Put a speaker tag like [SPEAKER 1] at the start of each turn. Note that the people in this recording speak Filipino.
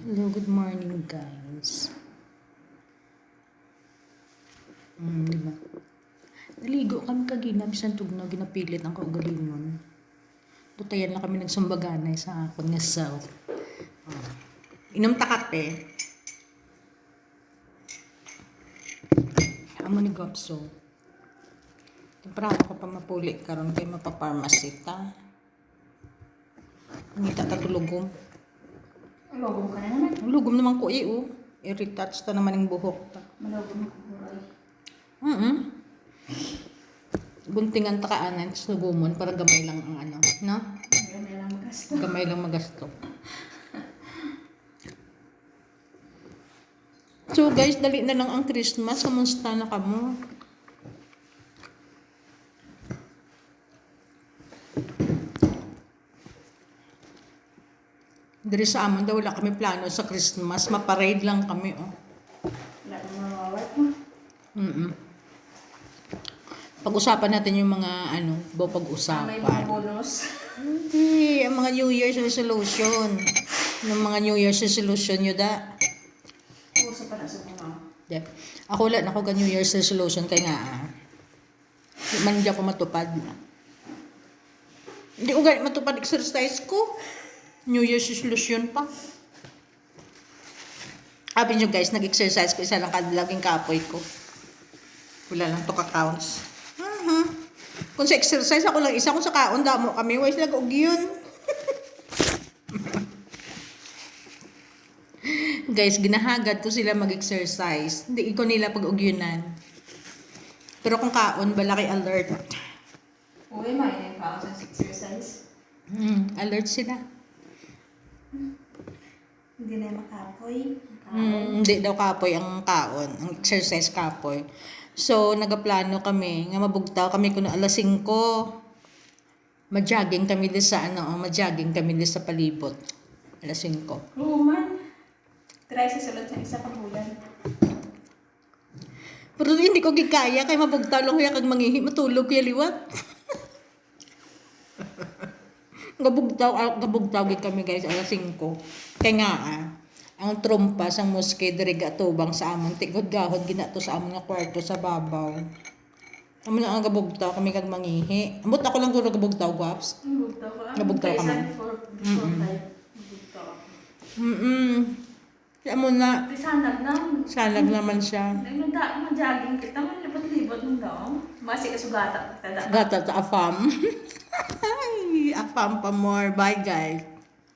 [SPEAKER 1] Hello, good morning guys. Diba? Naligo kami kagina, bisan tugnaw, ginapilit ang kaugalingon. Tutayan lang kami nagsumbaganay sa akon nga south. Inom ta kape. Amo ni Gopso. Temprano ko pa mapuli karon kay mapaparmacy ta. Ngita ta tulugom.
[SPEAKER 2] Malugom ka na naman.
[SPEAKER 1] Ang lugom naman ko i-retouch ta naman yung buhok ta.
[SPEAKER 2] Malugom ka buray.
[SPEAKER 1] Buntingan ta kaanan sa lugumon para gamay lang ang ano, no?
[SPEAKER 2] Gamay lang magasto.
[SPEAKER 1] Gamay lang magasto. So guys, dali na lang ang Christmas. Kamusta na kamo? Dari sa amon daw wala kami plano sa Christmas. Maparade lang kami, oh.
[SPEAKER 2] Wala nang mawawat mo.
[SPEAKER 1] Pag-usapan natin yung mga
[SPEAKER 2] May
[SPEAKER 1] pag-usapan.
[SPEAKER 2] mga bonus.
[SPEAKER 1] Hindi, ang mga New Year's resolution. Ng mga New Year's resolution nyo da.
[SPEAKER 2] Puso pa na sa mga.
[SPEAKER 1] De. Ako wala na ako ka New Year's resolution kay nga di man di ako matupad. Hindi ko ganit matupad exercise ko. New Year's resolution pa. Sabi nyo guys, nag-exercise ko isa lang kadalaging kapoy ko. Wala lang to ka-counts. Kung sa exercise ako lang isa, kung sa kaon damo kami, wais lang og yun. Guys, ginahagad ko sila mag-exercise. Hindi ko nila pag-ugyunan. Pero kung kaon, balaki alert.
[SPEAKER 2] Uy, may nang pa sa exercise.
[SPEAKER 1] Alert sila.
[SPEAKER 2] Hindi na makapoy.
[SPEAKER 1] Hindi daw kapoy ang kaon. Ang exercise kapoy. So, nagaplano kami. Nga mabugtaw kami kuno alas 5. Majogging kami din sa majogging kami din sa palibot. Alas 5.
[SPEAKER 2] Oo man. Try sa sulod sa isa pang bulan.
[SPEAKER 1] Pero hindi ko gikaya kay mabugtaw lang kuya kag mangihi matulog kuya liwat. Gabugtaw gid kami guys alas 5. Kay nga ang trompa sang moske diri gatubang sa amon tigod-gahod ginato sa amon nga kwarto sa babaw. Amo na ang gabugtaw kami kag mangihi. Amot ako lang guro gabugtaw guaps.
[SPEAKER 2] Bugtaw ka.
[SPEAKER 1] Nabugtaw ka man.
[SPEAKER 2] Before 5. Bugtaw ako.
[SPEAKER 1] Kaya mo na
[SPEAKER 2] Sanag na.
[SPEAKER 1] salag naman siya.
[SPEAKER 2] Mag-jogging kita. Malibot-libot mo daw. Masi ka sugata.
[SPEAKER 1] Gata ta afam. Ay, afam pa more. Bye guys.